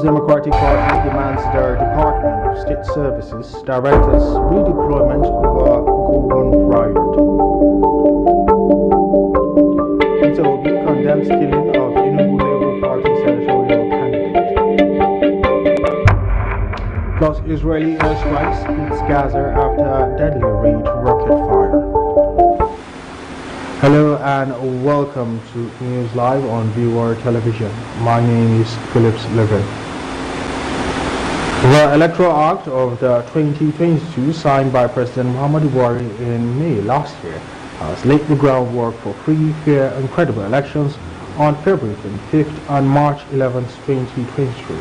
Democratic Party demands their Department of State Services Director's redeployment over Gogon riot. Peter Obi condemns killing of Enugu Labour Party senatorial candidate. Plus, Israeli airstrikes hits Gaza after deadly raid rocket fire. Hello and welcome to News Live on Viewer Television. My name is Phillips Levin. The Electoral Act of the 2022 signed by President Muhammadu Buhari in May last year has laid the groundwork for free, fair and credible elections on February 25th and March 11th, 2023.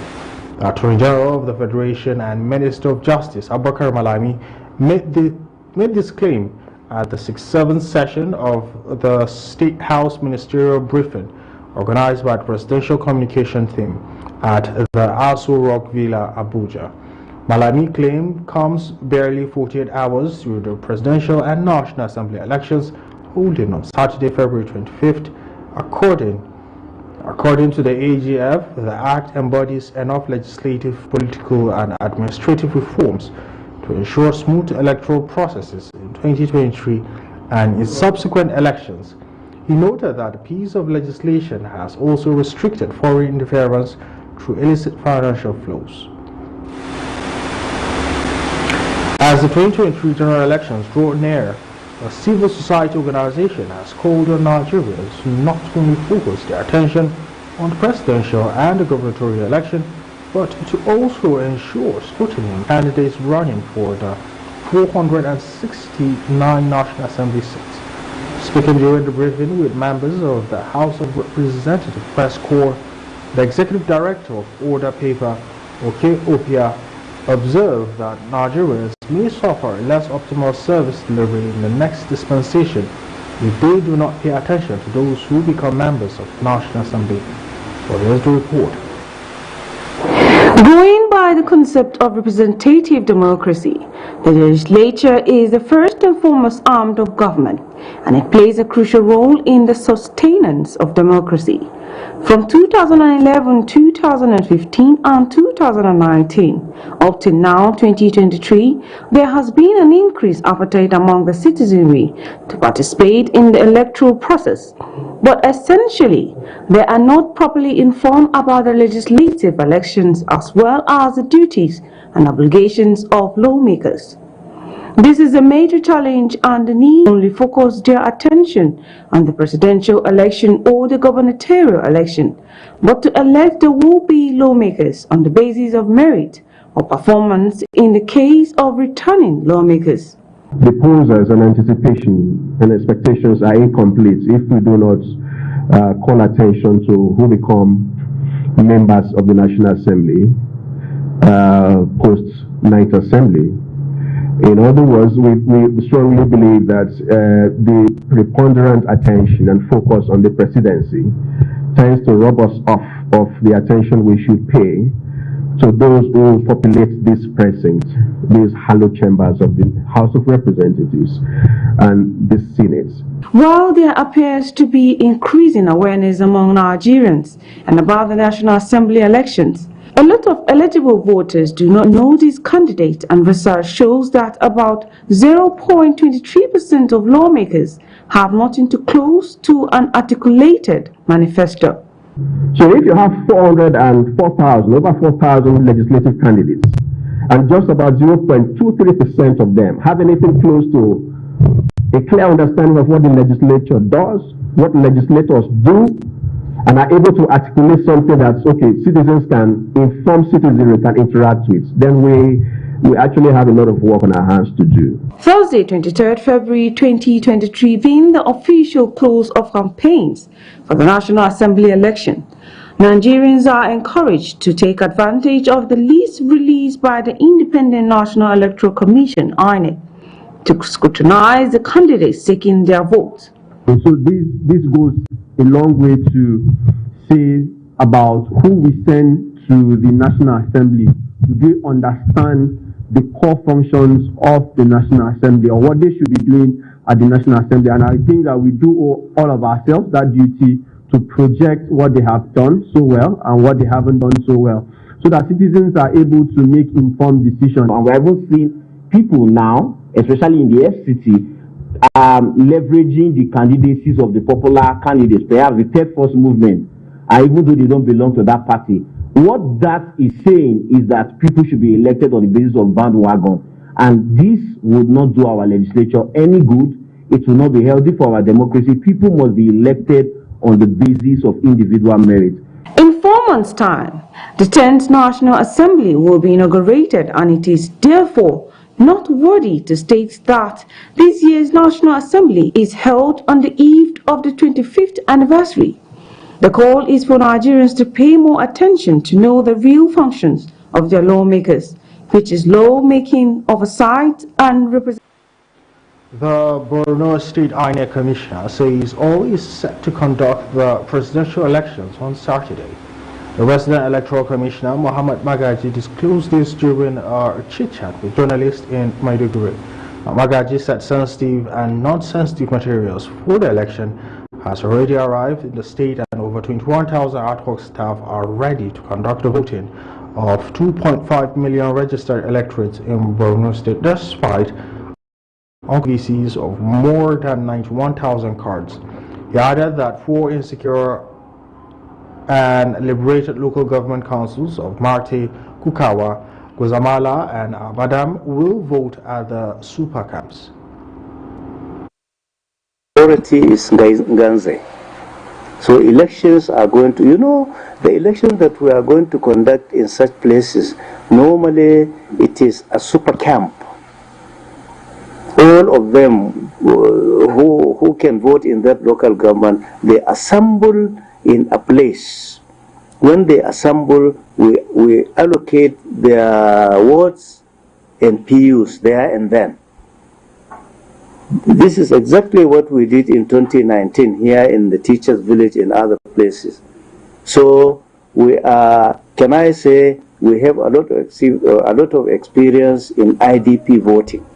The Attorney General of the Federation and Minister of Justice, Abubakar Malami, made this claim at the 67th session of the State House Ministerial Briefing organized by the Presidential Communication Team at the Aso Rock Villa, Abuja. Malami claim comes barely 48 hours through the presidential and National Assembly elections holding on Saturday, February 25th. According to the AGF, the Act embodies enough legislative, political and administrative reforms to ensure smooth electoral processes in 2023 and in subsequent elections. He noted that the piece of legislation has also restricted foreign interference through illicit financial flows. As the 2023 general elections draw near, a civil society organization has called on Nigerians to not only focus their attention on the presidential and the gubernatorial election, but to also ensure scrutiny on candidates running for the 469 National Assembly seats. Speaking during the briefing with members of the House of Representatives Press Corps, the Executive Director of Order Paper, Oke Opia, observed that Nigerians may suffer less optimal service delivery in the next dispensation if they do not pay attention to those who become members of the National Assembly. So here's the report. Going by the concept of representative democracy, the legislature is the first and foremost arm of government, and it plays a crucial role in the sustenance of democracy. From 2011, 2015 and 2019 up to now 2023, there has been an increased appetite among the citizenry to participate in the electoral process. But essentially, they are not properly informed about the legislative elections as well as the duties and obligations of lawmakers. This is a major challenge, and the need to only focus their attention on the presidential election or the gubernatorial election, but to elect the would-be lawmakers on the basis of merit or performance in the case of returning lawmakers. The polls and anticipation and expectations are incomplete if we do not call attention to who become members of the National Assembly post-9th Assembly. In other words, we strongly believe that the preponderant attention and focus on the presidency tends to rob us off of the attention we should pay to those who populate this precinct, these hallowed chambers of the House of Representatives and the Senate. While there appears to be increasing awareness among Nigerians and about the National Assembly elections, a lot of eligible voters do not know these candidates, and research shows that about 0.23% of lawmakers have nothing to close to an articulated manifesto. So if you have over 4,000 legislative candidates, and just about 0.23% of them have anything close to a clear understanding of what the legislature does, what legislators do, and are able to articulate something that's okay, citizens can inform citizenry, can interact with, then we actually have a lot of work on our hands to do. Thursday, 23rd February 2023, being the official close of campaigns for the National Assembly election, Nigerians are encouraged to take advantage of the list released by the Independent National Electoral Commission, INEC, to scrutinize the candidates seeking their votes. And so this goes a long way to say about who we send to the National Assembly. Do they understand the core functions of the National Assembly or what they should be doing at the National Assembly? And I think that we do all of ourselves that duty to project what they have done so well and what they haven't done so well. so that citizens are able to make informed decisions. And we're even seeing people now, especially in the FCT, leveraging the candidacies of the popular candidates, perhaps the third force movement, even though they don't belong to that party. What that is saying is that people should be elected on the basis of bandwagon, and this would not do our legislature any good. It will not be healthy for our democracy. People must be elected on the basis of individual merit. In 4 months' time, the 10th National Assembly will be inaugurated, and it is therefore not worthy to state that this year's National Assembly is held on the eve of the 25th anniversary. The call is for Nigerians to pay more attention to know the real functions of their lawmakers, which is lawmaking, oversight, and representation. The Borno State INEC Commissioner says all is set to conduct the presidential elections on Saturday. The resident electoral commissioner, Muhammad Magaji, disclosed this during a chit-chat with journalists in Maiduguri. Magaji said sensitive and non-sensitive materials for the election has already arrived in the state, and over 21,000 ad hoc staff are ready to conduct the voting of 2.5 million registered electorates in Borno State, despite VCs of more than 91,000 cards. He added that 4 insecure and liberated local government councils of Marte, Kukawa, Guzamala, and Abadam will vote at the super camps. Authority is Ganze. So elections are going to, the elections that we are going to conduct in such places, normally it is a super camp. All of them who can vote in that local government, they assemble in a place. When they assemble, we allocate their wards and PUs there and then. This is exactly what we did in 2019 here in the teachers' village and other places. So we are, can I say, we have a lot of experience in IDP voting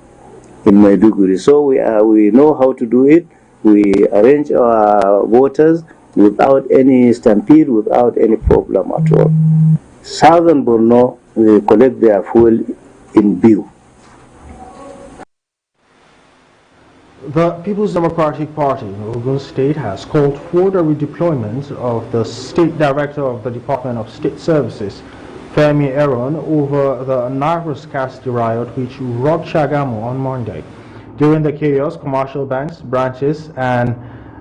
in Maiduguri. So we know how to do it. We arrange our voters without any stampede, without any problem at all. Southern Borno, they collect their fuel in Biu. The People's Democratic Party in Ogun State has called for the redeployment of the State Director of the Department of State Services, Femi Aaron, over the Naira scarcity riot which rocked Shagamu on Monday. During the chaos, commercial banks, branches, and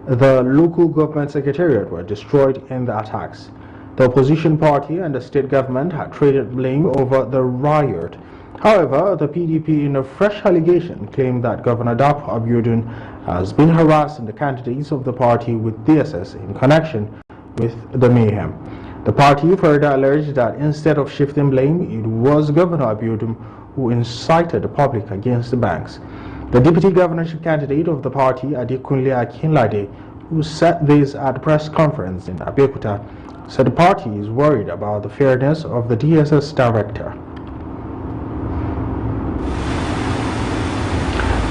the local government secretariat were destroyed in the attacks. The opposition party and the state government had traded blame over the riot. However, the PDP, in a fresh allegation, claimed that Governor Dapo Abiodun has been harassing the candidates of the party with DSS in connection with the mayhem. The party further alleged that instead of shifting blame, it was Governor Abiodun who incited the public against the banks. The deputy governorship candidate of the party, Adekunle Akinlade, who said this at a press conference in Abeokuta, said the party is worried about the fairness of the DSS director.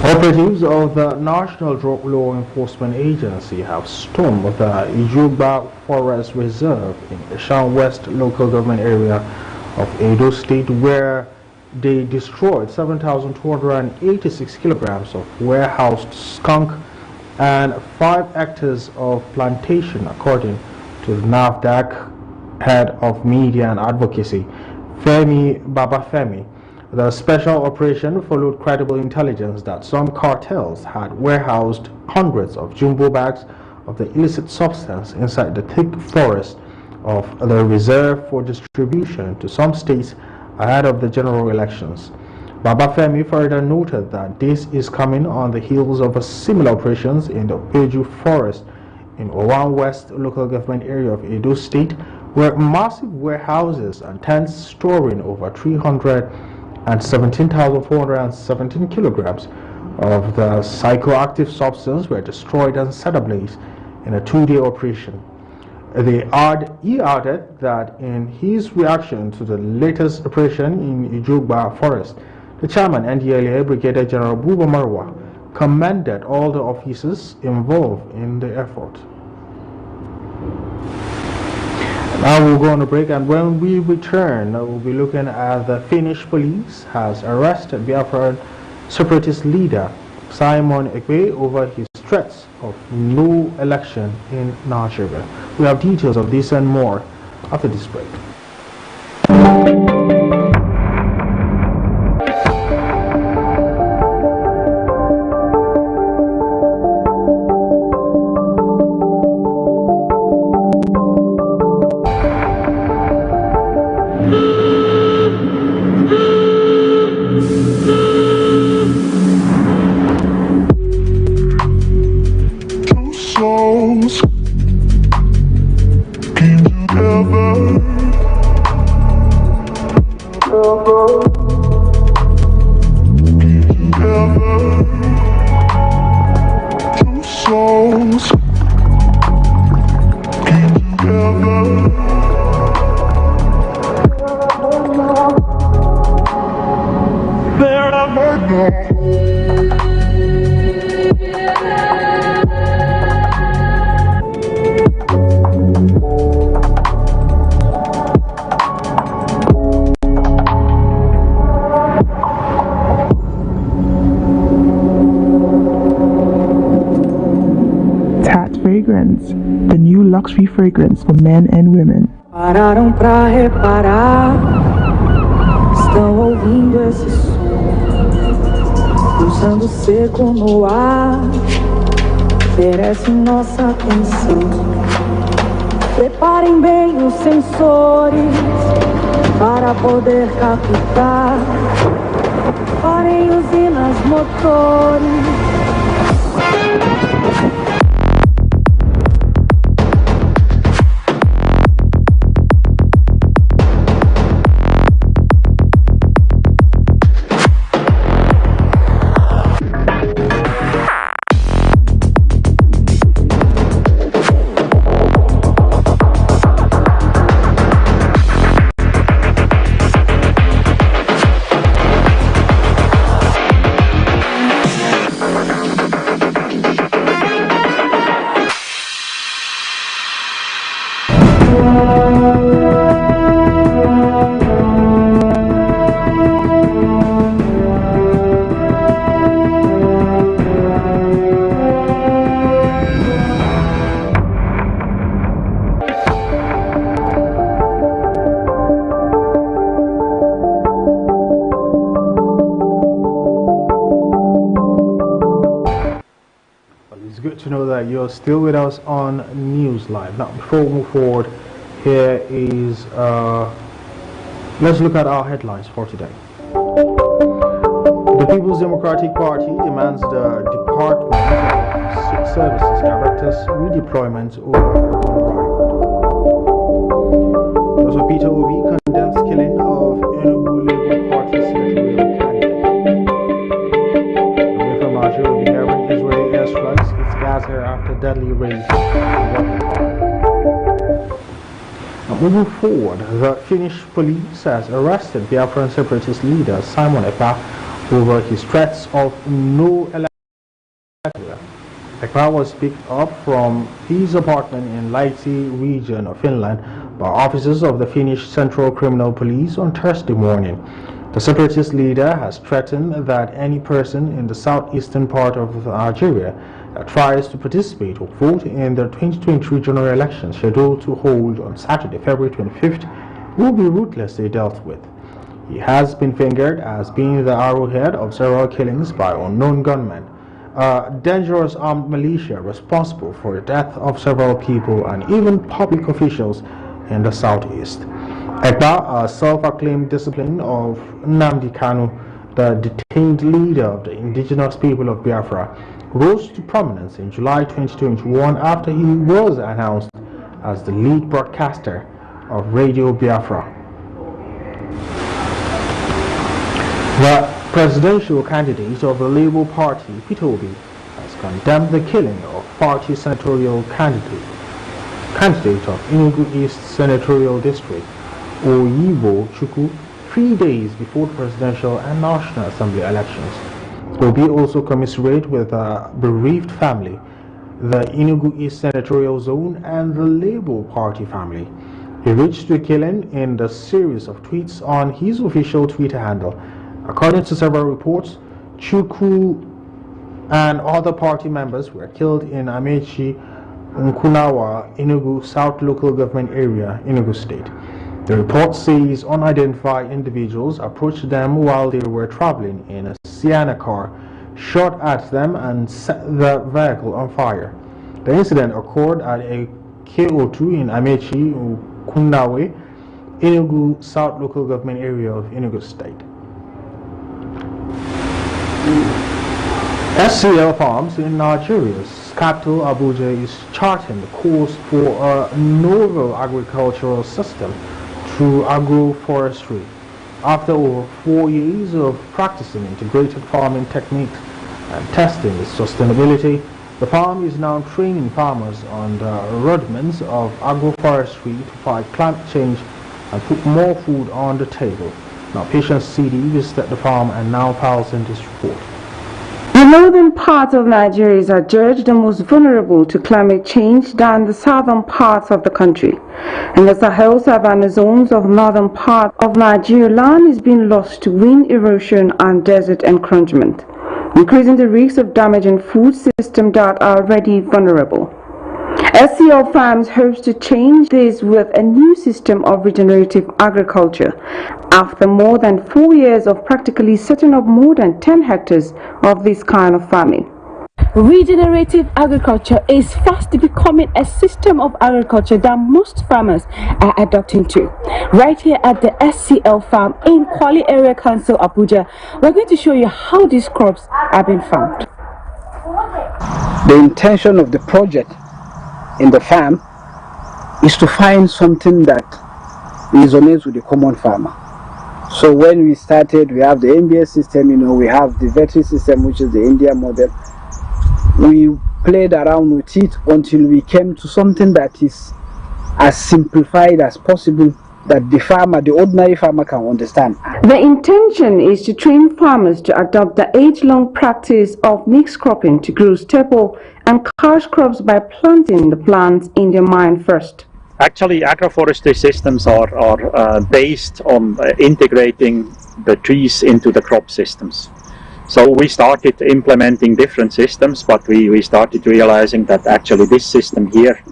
Operatives of the National Drug Law Enforcement Agency have stormed the Ijuba Forest Reserve in the Shan West local government area of Edo State, where they destroyed 7,286 kilograms of warehoused skunk and 5 hectares of plantation, according to the NAFDAC head of media and advocacy, Femi Babafemi. The special operation followed credible intelligence that some cartels had warehoused hundreds of jumbo bags of the illicit substance inside the thick forest of the reserve for distribution to some states ahead of the general elections. Babafemi further noted that this is coming on the heels of a similar operations in the Peju forest in Owan West local government area of Edo State, where massive warehouses and tents storing over 317,417 kilograms of the psychoactive substance were destroyed and set ablaze in a 2-day operation. He added that in his reaction to the latest operation in Ijugba Forest, the chairman NDLA Brigadier General Buba Marwa commended all the officers involved in the effort. Now we'll go on a break, and when we return, we'll be looking at the Finnish police has arrested Biafran separatist leader Simon Ekpe over his threats of no election in Nigeria. We have details of this and more after this break. Souls came together. Two souls came together. Forever now. Fragrance, the new luxury fragrance for men and women. Pararam pra reparar, estão ouvindo esse som, pulsando seco no ar, merece nossa atenção. Preparem bem os sensores para poder captar. Parem usinas, motores. Good to know that you're still with us on News Live. Now, before we move forward, here is let's look at our headlines for today. The People's Democratic Party demands the Department of Services Director's redeployment over urban riot. Also, Peter Obi condemns killing of Enugu Labour Party senatorial candidate. Away from Nigeria, we'll be hearing Israeli airstrikes Gaza after deadly raids. Now, moving forward, the Finnish police has arrested Biafran separatist leader Simon Ekpe over his threats of no election. Ekpe was picked up from his apartment in Lahti region of Finland by officers of the Finnish Central Criminal Police on Thursday morning. The separatist leader has threatened that any person in the southeastern part of Nigeria that tries to participate or vote in the 2023 general elections scheduled to hold on Saturday, February 25th, will be ruthlessly dealt with. He has been fingered as being the arrowhead of several killings by unknown gunmen, a dangerous armed militia responsible for the death of several people and even public officials in the southeast. Ekpe, a self-acclaimed disciple of Nnamdi Kanu, the detained leader of the indigenous people of Biafra, rose to prominence in July 2021 after he was announced as the lead broadcaster of Radio Biafra. The presidential candidate of the Labour Party, Peter Obi, has condemned the killing of party senatorial candidate of Enugu East Senatorial District, Oyibo Chukwu, 3 days before the presidential and National Assembly elections. Obi also commiserated with a bereaved family, the Enugu East Senatorial Zone, and the Labour Party family. He reached the killing in the series of tweets on his official Twitter handle. According to several reports, Chukwu and other party members were killed in Amechi, Nkunawa, Enugu South Local Government Area, Enugu State. The report says unidentified individuals approached them while they were traveling in a Sienna car, shot at them and set the vehicle on fire. The incident occurred at a KO2 in Amechi, Nkunawa, Enugu South Local Government Area of Enugu State. SCL Farms in Nigeria's capital Abuja is charting the course for a novel agricultural system through agroforestry. After over 4 years of practicing integrated farming techniques and testing its sustainability, the farm is now training farmers on the rudiments of agroforestry to fight climate change and put more food on the table. Now, Patience CD visited the farm and now files in this report. The northern parts of Nigeria is adjudged the most vulnerable to climate change than the southern parts of the country. In the Sahel savanna zones of northern part of Nigeria, land is being lost to wind erosion and desert encroachment, increasing the risks of damaging food systems that are already vulnerable. SCL Farms hopes to change this with a new system of regenerative agriculture after more than 4 years of practically setting up more than 10 hectares of this kind of farming. Regenerative agriculture is fast becoming a system of agriculture that most farmers are adopting to. Right here at the SCL farm in Kwali Area Council, Abuja, we're going to show you how these crops are being farmed. The intention of the project in the farm is to find something that resonates with the common farmer. So when we started, we have the MBS system, we have the veterinary system, which is the India model. We played around with it until we came to something that is as simplified as possible, that the ordinary farmer can understand. The intention is to train farmers to adopt the age-long practice of mixed cropping to grow staple and cash crops by planting the plants in their mind first. Actually, agroforestry systems are based on integrating the trees into the crop systems. So we started implementing different systems, but we started realizing that actually this system here,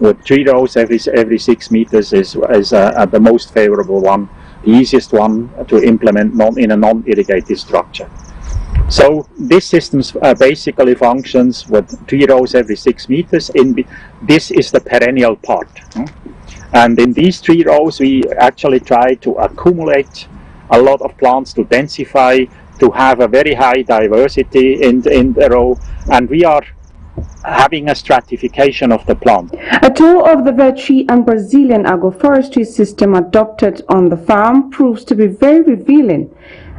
with 3 rows every 6 meters, is the most favorable one, the easiest one to implement in a non-irrigated structure. So this system basically functions with 3 rows every 6 meters. This is the perennial part. And in these 3 rows we actually try to accumulate a lot of plants to densify, to have a very high diversity in the row, and we are having a stratification of the plant. A tour of the veterinary and Brazilian agroforestry system adopted on the farm proves to be very revealing,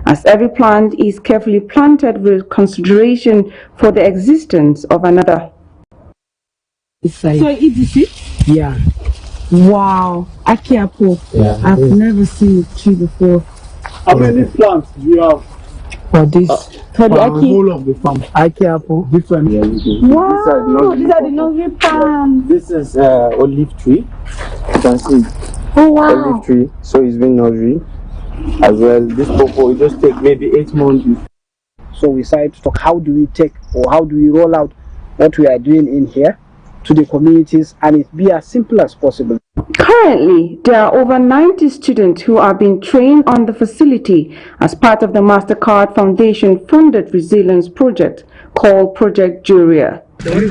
as every plant is carefully planted with consideration for the existence of another. So it's it? Yeah. Wow, Akiapo. Yeah, I've never seen a tree before. How many plants do you have? For this, for the whole of the farm. Akiapo. Different. Yeah, wow, these are the nursery plants. This is olive tree. You can see. Oh wow. Olive tree. So it's been nursery as well. This purple, it just take maybe 8 months. So we decided to talk, how do we take or how do we roll out what we are doing in here to the communities and it be as simple as possible. Currently, there are over 90 students who are being trained on the facility as part of the MasterCard Foundation funded resilience project called Project Juria. Here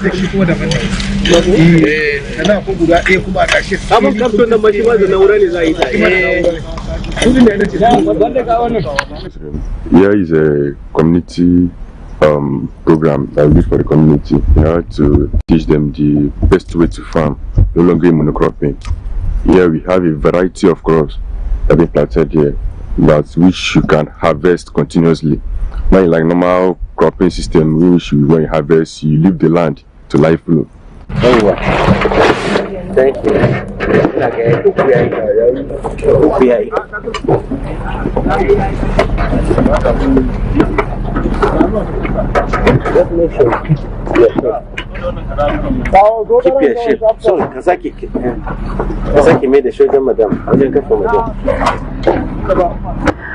is a community program that we do for the community. We have to teach them the best way to farm, no longer monocropping. Here we have a variety of crops that have been planted here, that which you can harvest continuously. Not like normal cropping system, which when you harvest, you leave the land to life flow. Oh, thank you. Keep your shape. So, Kazaki made a shoulder, madam.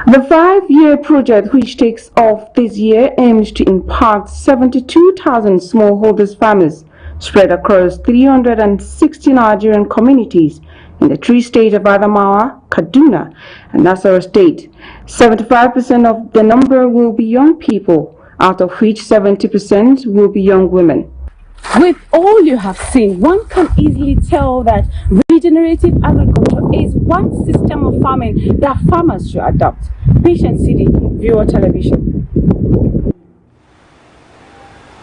The 5-year project, which takes off this year, aims to impact 72,000 smallholders farmers spread across 360 Nigerian communities in the three states of Adamawa, Kaduna, and Nasarawa State. 75% of the number will be young people, out of which 70% will be young women. With all you have seen, one can easily tell that regenerative agriculture is one system of farming that farmers should adopt. Patient CD, Viewer Television.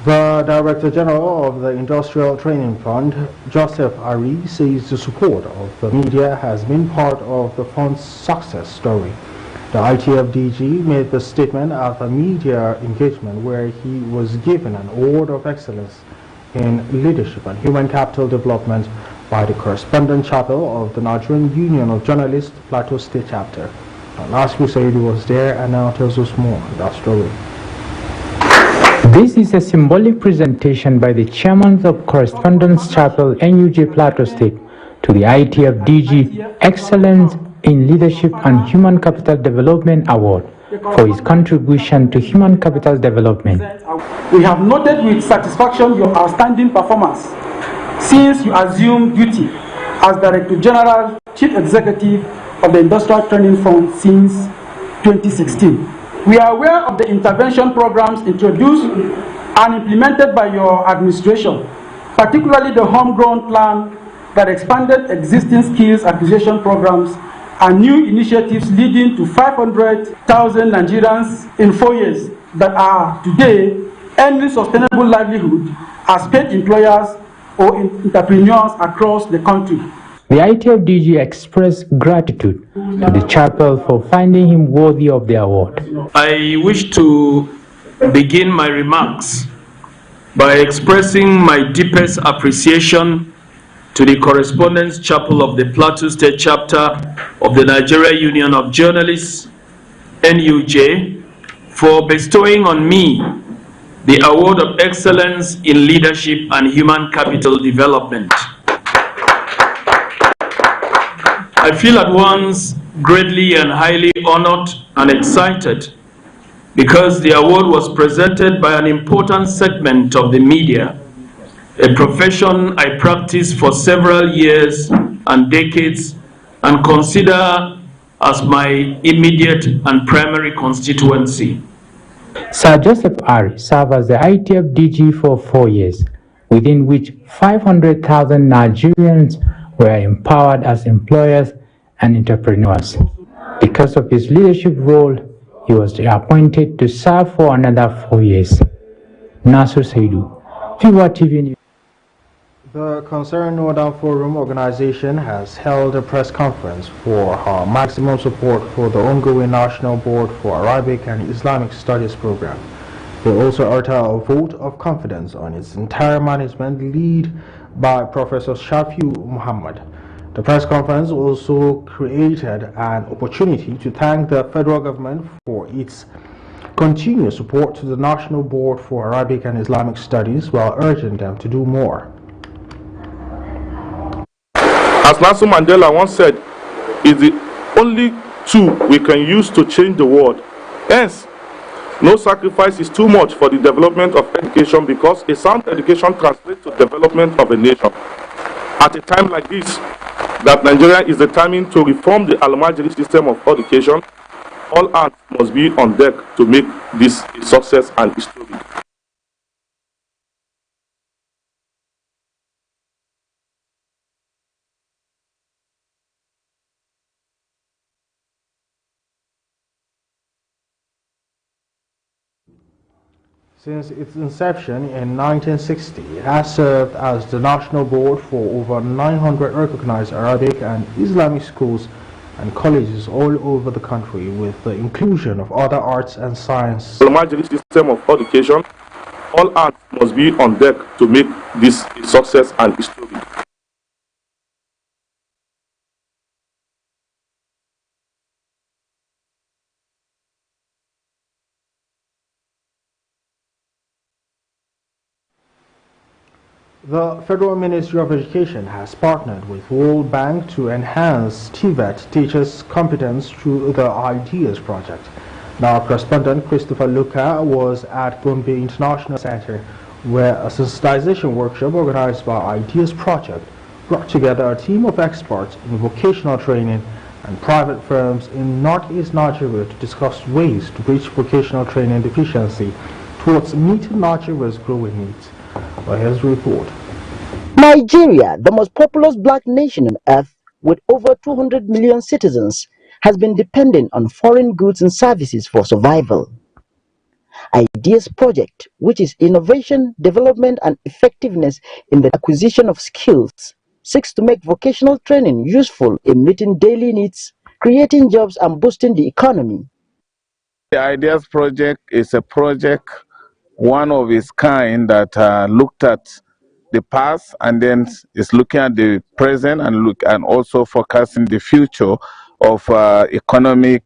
The Director General of the Industrial Training Fund, Joseph Ari, says the support of the media has been part of the fund's success story. The ITFDG made the statement after media engagement where he was given an award of excellence in leadership and human capital development by the correspondent chapel of the Nigerian Union of Journalists, Plateau State Chapter. Last week, Said was there and now tells us more on that story. This is a symbolic presentation by the chairman of Correspondence Chapel, NUJ Plateau State, to the ITFDG Excellence in Leadership and Human Capital Development Award for his contribution to human capital development. We have noted with satisfaction your outstanding performance since you assumed duty as Director General, Chief Executive of the Industrial Training Fund since 2016. We are aware of the intervention programs introduced and implemented by your administration, particularly the homegrown plan that expanded existing skills acquisition programs and new initiatives leading to 500,000 Nigerians in 4 years that are today earning sustainable livelihood as paid employers or entrepreneurs across the country. The ITFDG expressed gratitude to the chapel for finding him worthy of the award. I wish to begin my remarks by expressing my deepest appreciation to the Correspondence Chapel of the Plateau State Chapter of the Nigeria Union of Journalists, NUJ, for bestowing on me the Award of Excellence in Leadership and Human Capital Development. I feel at once greatly and highly honored and excited because the award was presented by an important segment of the media, a profession I practiced for several years and decades and consider as my immediate and primary constituency. Sir Joseph Ari served as the ITFDG for 4 years, within which 500,000 Nigerians were empowered as employers and entrepreneurs. Because of his leadership role, he was appointed to serve for another 4 years. Nasir Saidu, Viewer TV News. The Concerned Northern Forum organization has held a press conference for her maximum support for the ongoing National Board for Arabic and Islamic Studies program. They also uttered a vote of confidence on its entire management led by Professor Shafiu Muhammad. The press conference also created an opportunity to thank the federal government for its continued support to the National Board for Arabic and Islamic Studies while urging them to do more. As Nelson Mandela once said, it's the only tool we can use to change the world. Hence, no sacrifice is too much for the development of education because a sound education translates to development of a nation. At a time like this, that Nigeria is determined to reform the Almajiri system of education, all hands must be on deck to make this a success and a story. Since its inception in 1960, it has served as the national board for over 900 recognized Arabic and Islamic schools and colleges all over the country, with the inclusion of other arts and science. The Almajiri system of education, all hands must be on deck to make this a success and a story. The Federal Ministry of Education has partnered with World Bank to enhance TVET teachers' competence through the IDEAS project. Now, correspondent Christopher Luca was at Gombe International Center, where a sensitization workshop organized by IDEAS project brought together a team of experts in vocational training and private firms in northeast Nigeria to discuss ways to bridge vocational training deficiency towards meeting Nigeria's growing needs. Well, here's the report. Nigeria, the most populous black nation on earth with over 200 million citizens, has been dependent on foreign goods and services for survival. IDEAS project, which is innovation, development and effectiveness in the acquisition of skills, seeks to make vocational training useful in meeting daily needs, creating jobs and boosting the economy. The IDEAS project is a project, one of its kind, that looked at the past and then is looking at the present and also forecasting the future of economic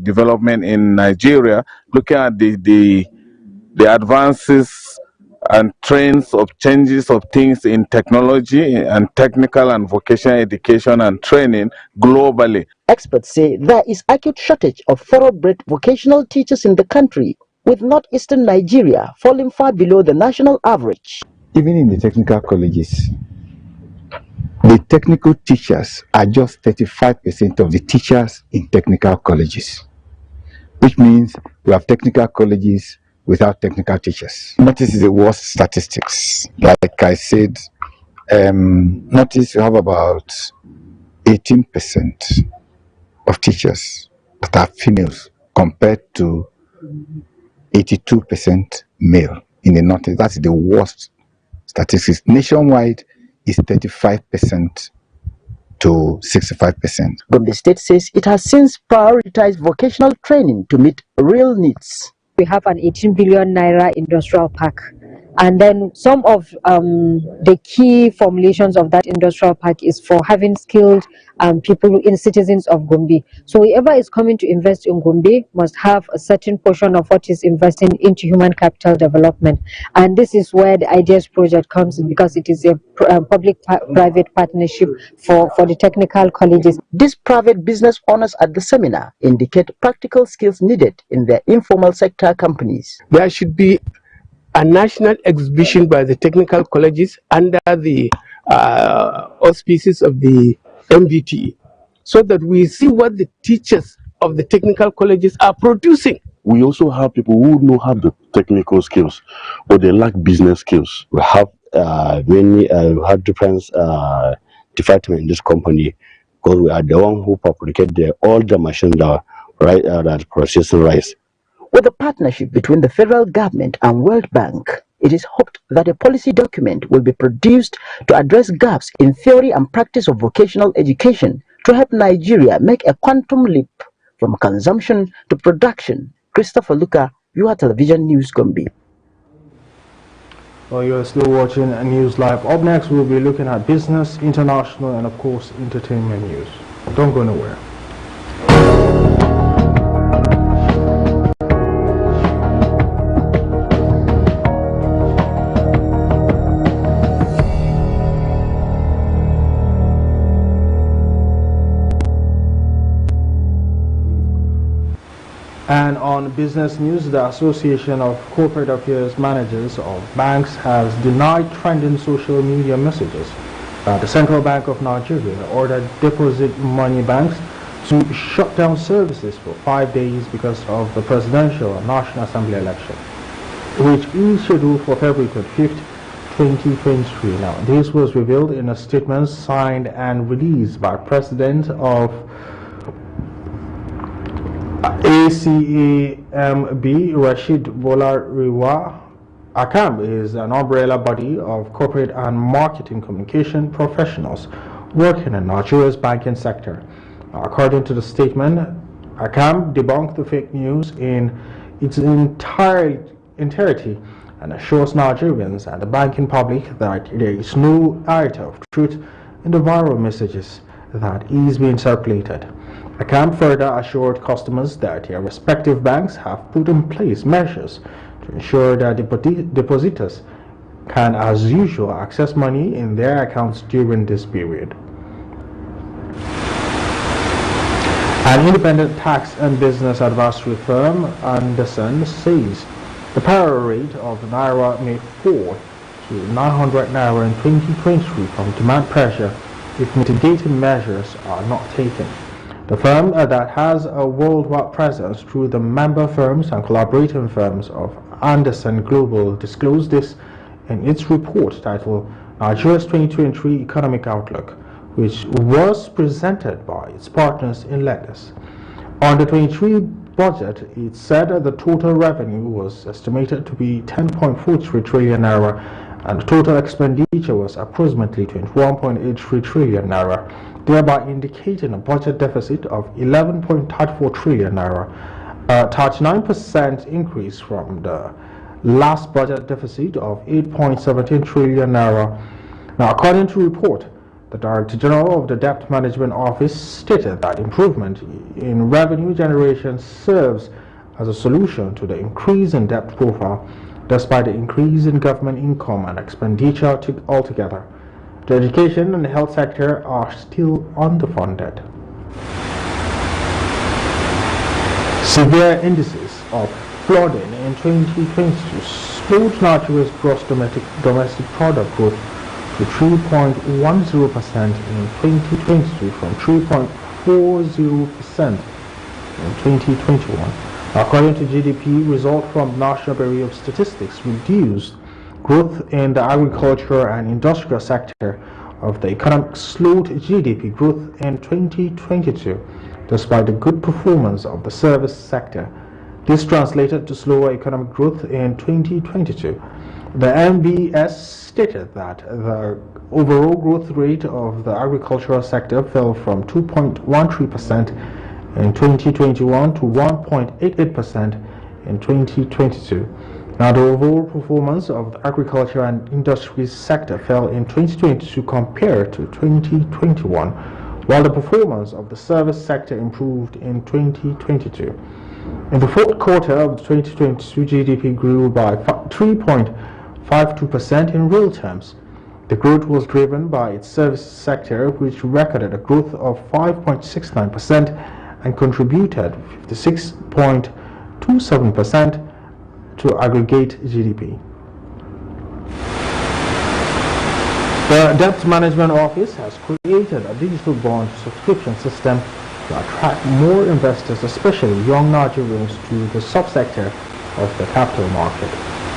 development in Nigeria, looking at the advances and trends of changes of things in technology and technical and vocational education and training globally. Experts say there is acute shortage of thoroughbred vocational teachers in the country, with northeastern Nigeria falling far below the national average. Even in the technical colleges, the technical teachers are just 35% of the teachers in technical colleges, which means we have technical colleges without technical teachers. Notice is the worst statistics. Like I said, notice you have about 18% of teachers that are females compared to 82% male in the Northeast. That's the worst statistics. Nationwide is 35% to 65%. Gombe State says it has since prioritized vocational training to meet real needs. We have an 18 billion naira industrial park, and then some of the key formulations of that industrial park is for having skilled people in citizens of Gombe. So whoever is coming to invest in Gombe must have a certain portion of what is investing into human capital development, and this is where the IDEAS project comes in, because it is a public-private partnership for the technical colleges. These private business owners at the seminar indicate practical skills needed in their informal sector companies. There should be a national exhibition by the technical colleges under the auspices of the MDT, so that we see what the teachers of the technical colleges are producing. We also have people who have the technical skills, but they lack business skills. We have many different departments in this company, because we are the one who fabricate all the machines that process rice. With a partnership between the federal government and World Bank, it is hoped that a policy document will be produced to address gaps in theory and practice of vocational education to help Nigeria make a quantum leap from consumption to production. Christopher Luca, Viewer Television News, Gombe. Well, you're still watching News Live. Up next, we'll be looking at business, international, and of course, entertainment news. Don't go nowhere. And on business news, the Association of Corporate Affairs Managers of Banks has denied trending social media messages that the Central Bank of Nigeria ordered deposit money banks to shut down services for 5 days because of the presidential and National Assembly election, which is scheduled for February 25th, 2023. Now, this was revealed in a statement signed and released by President of ACAMB, Rashid Bolariwa. ACAMB is an umbrella body of corporate and marketing communication professionals working in Nigeria's banking sector. According to the statement, ACAMB debunked the fake news in its entirety and assures Nigerians and the banking public that there is no iota of truth in the viral messages that is being circulated. ACAMB further assured customers that their respective banks have put in place measures to ensure that depositors can, as usual, access money in their accounts during this period. An independent tax and business advisory firm, Anderson, says the parallel rate of the Naira may fall to 900 Naira in 2023 from demand pressure if mitigating measures are not taken. The firm that has a worldwide presence through the member firms and collaborating firms of Anderson Global disclosed this in its report titled Nigeria's 2023 Economic Outlook, which was presented by its partners in Lagos. On the 23 budget, it said that the total revenue was estimated to be 10.43 trillion naira and the total expenditure was approximately 21.83 trillion naira, thereby indicating a budget deficit of 11.34 trillion naira, a 39% increase from the last budget deficit of 8.17 trillion naira. Now, according to report, the Director General of the Debt Management Office stated that improvement in revenue generation serves as a solution to the increase in debt profile, despite the increase in government income and expenditure altogether. The education and the health sector are still underfunded. Severe indices of flooding in 2022 slowed Nigeria's gross domestic product growth to 3.10% in 2022 from 3.40% in 2021. According to GDP, results from National Bureau of Statistics reduced growth in the agriculture and industrial sector of the economic slowed GDP growth in 2022, despite the good performance of the service sector. This translated to slower economic growth in 2022. The MBS stated that the overall growth rate of the agricultural sector fell from 2.13% in 2021 to 1.88% in 2022. Now, the overall performance of the agriculture and industry sector fell in 2022 compared to 2021, while the performance of the service sector improved in 2022. In the fourth quarter of 2022, GDP grew by 3.52% in real terms. The growth was driven by its service sector, which recorded a growth of 5.69% and contributed 56.27% to aggregate GDP. The Debt Management Office has created a digital bond subscription system to attract more investors, especially young Nigerians, to the subsector of the capital market.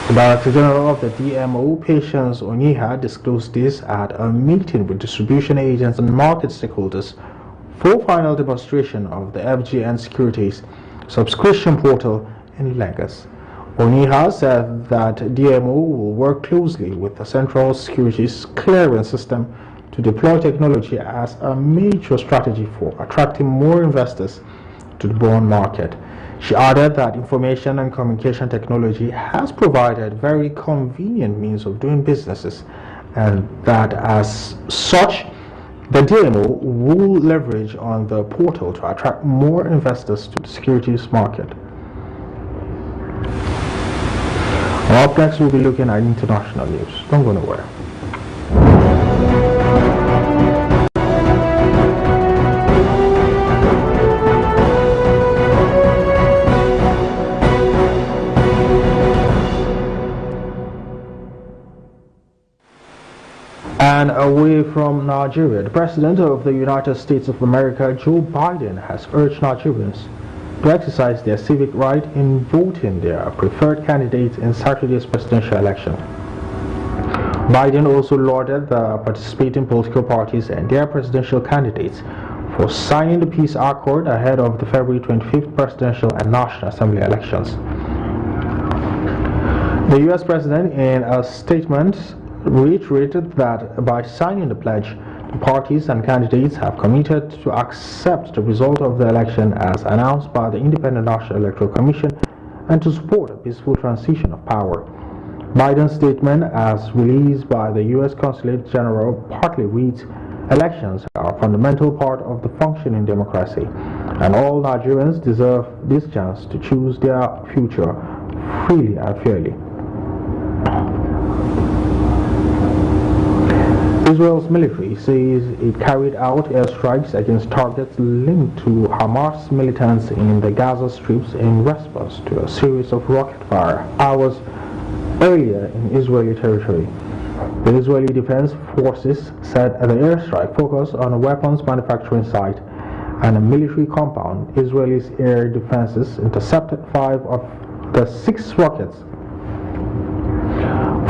The Director General of the DMO, Patience Onyiha, disclosed this at a meeting with distribution agents and market stakeholders for final demonstration of the FGN Securities subscription portal in Lagos. Onyiha said that DMO will work closely with the Central Securities Clearance System to deploy technology as a major strategy for attracting more investors to the bond market. She added that information and communication technology has provided very convenient means of doing businesses, and that as such, the DMO will leverage on the portal to attract more investors to the securities market. Up next, we'll be looking at international news. Don't go nowhere. And away from Nigeria, the President of the United States of America, Joe Biden, has urged Nigerians to exercise their civic right in voting their preferred candidates in Saturday's presidential election. Biden also lauded the participating political parties and their presidential candidates for signing the peace accord ahead of the February 25th presidential and National Assembly elections. The U.S. President, in a statement, reiterated that by signing the pledge, the parties and candidates have committed to accept the result of the election as announced by the Independent National Electoral Commission and to support a peaceful transition of power. Biden's statement, as released by the U.S. Consulate General, partly reads, "Elections are a fundamental part of the functioning democracy, and all Nigerians deserve this chance to choose their future freely and fairly." Israel's military says it carried out airstrikes against targets linked to Hamas militants in the Gaza Strip in response to a series of rocket fire hours earlier in Israeli territory. The Israeli Defense Forces said the airstrike focused on a weapons manufacturing site and a military compound. Israeli's air defenses intercepted 5 of the 6 rockets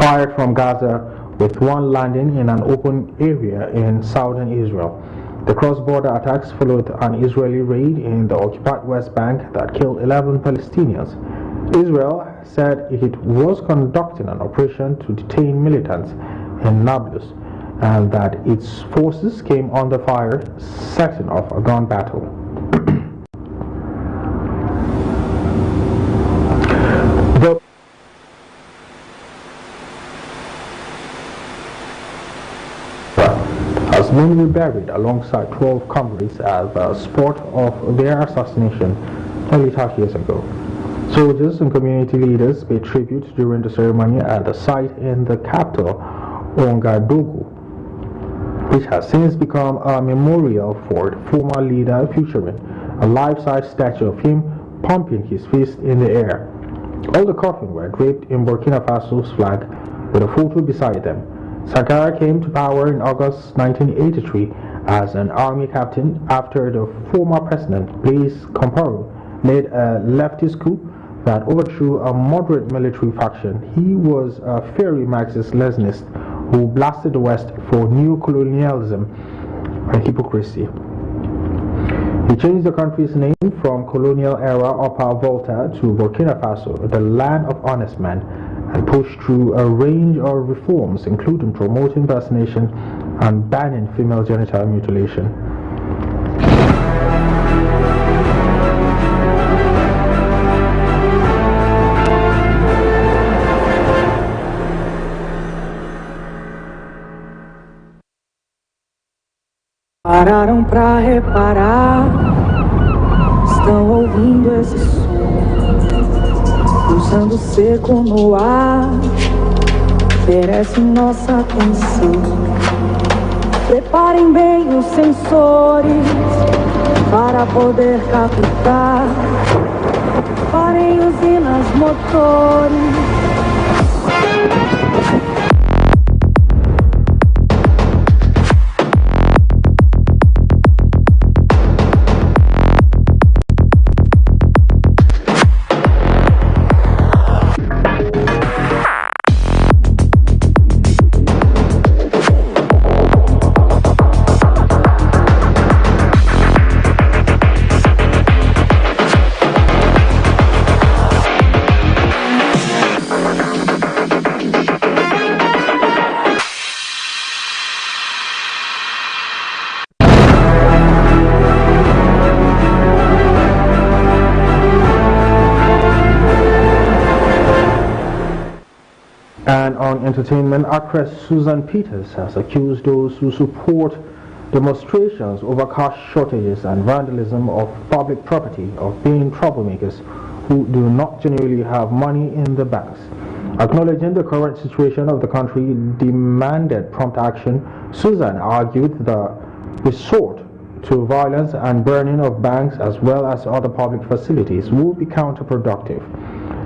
fired from Gaza, with one landing in an open area in southern Israel. The cross-border attacks followed an Israeli raid in the occupied West Bank that killed 11 Palestinians. Israel said it was conducting an operation to detain militants in Nablus and that its forces came under fire, setting off a gun battle. Has been buried alongside 12 comrades at the spot of their assassination nearly 30 years ago. Soldiers and community leaders paid tribute during the ceremony at the site in the capital, Ouagadougou, which has since become a memorial for the former leader, featuring a life-size statue of him pumping his fist in the air. All the coffins were draped in Burkina Faso's flag with a photo beside them. Sankara came to power in August 1983 as an army captain after the former president, Blaise Compaoré, made a leftist coup that overthrew a moderate military faction. He was a fiery Marxist-Leninist who blasted the West for neo-colonialism and hypocrisy. He changed the country's name from colonial-era Upper Volta to Burkina Faso, the land of honest men, and pushed through a range of reforms, including promoting vaccination and banning female genital mutilation. Pararam pra reparar, estão ouvindo esse som, pulsando seco no ar, merece nossa atenção. Preparem bem os sensores para poder captar. Parem usinas, motores. And on entertainment, actress Susan Peters has accused those who support demonstrations over cash shortages and vandalism of public property of being troublemakers who do not genuinely have money in the banks. Acknowledging the current situation of the country demanded prompt action, Susan argued the resort to violence and burning of banks as well as other public facilities will be counterproductive.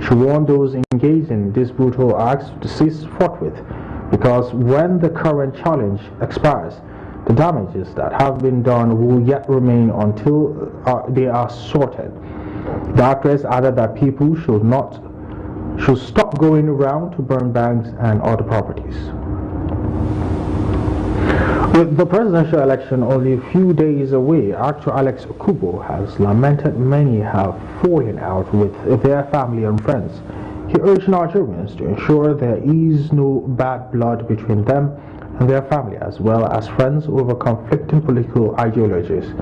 She warned those engaged in these brutal acts to cease forthwith, because when the current challenge expires, the damages that have been done will yet remain until they are sorted. The actress added that people should stop going around to burn banks and other properties. With the presidential election only a few days away, actor Alex Okubo has lamented many have fallen out with their family and friends. He urged Nigerians to ensure there is no bad blood between them and their family as well as friends over conflicting political ideologies.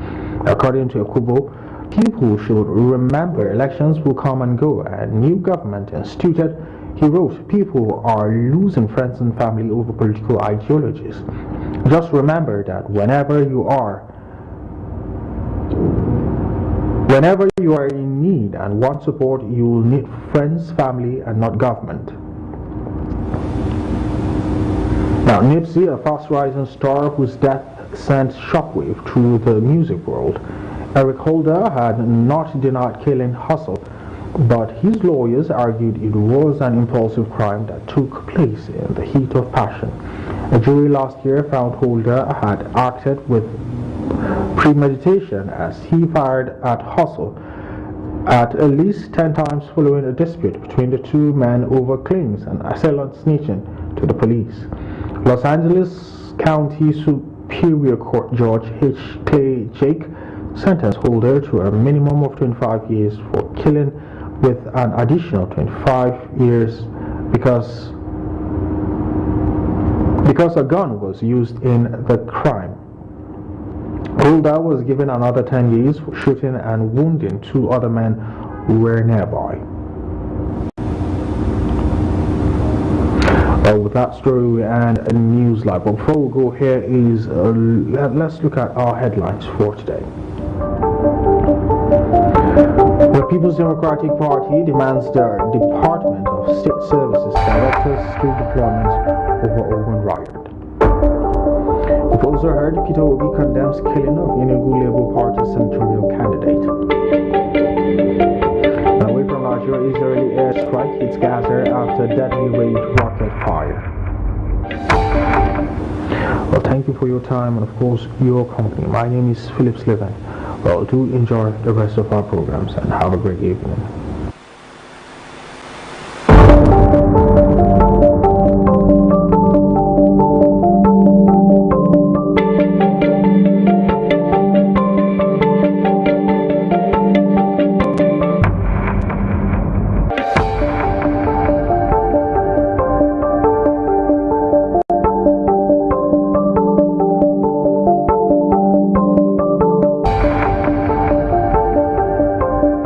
According to Okubo, people should remember elections will come and go and new government instituted. He wrote, people are losing friends and family over political ideologies. Just remember that whenever you are in need and want support, you will need friends, family, and not government. Now, Nipsey, a fast-rising star whose death sent shockwave through the music world, Eric Holder had not denied killing Hustle, but his lawyers argued it was an impulsive crime that took place in the heat of passion. A jury last year found Holder had acted with premeditation as he fired at Hustle at least 10 times following a dispute between the two men over claims and assailant snitching to the police. Los Angeles County Superior Court Judge H. Clay Jake sentenced Holder to a minimum of 25 years for killing, with an additional 25 years because a gun was used in the crime. Holder was given another 10 years for shooting and wounding two other men who were nearby. With that story and news live, but before we go, here is let's look at our headlines for today. The People's Democratic Party demands the Department of State Services Director's school deployment over Ogun riot. We've also heard Peter Obi condemns killing of Enugu Labour Party senatorial candidate. Now, away from Nigeria, Israeli airstrike hits Gaza after deadly raid rocket fire. Well, thank you for your time and, of course, your company. My name is Philip Sliven. Well, do enjoy the rest of our programs and have a great evening.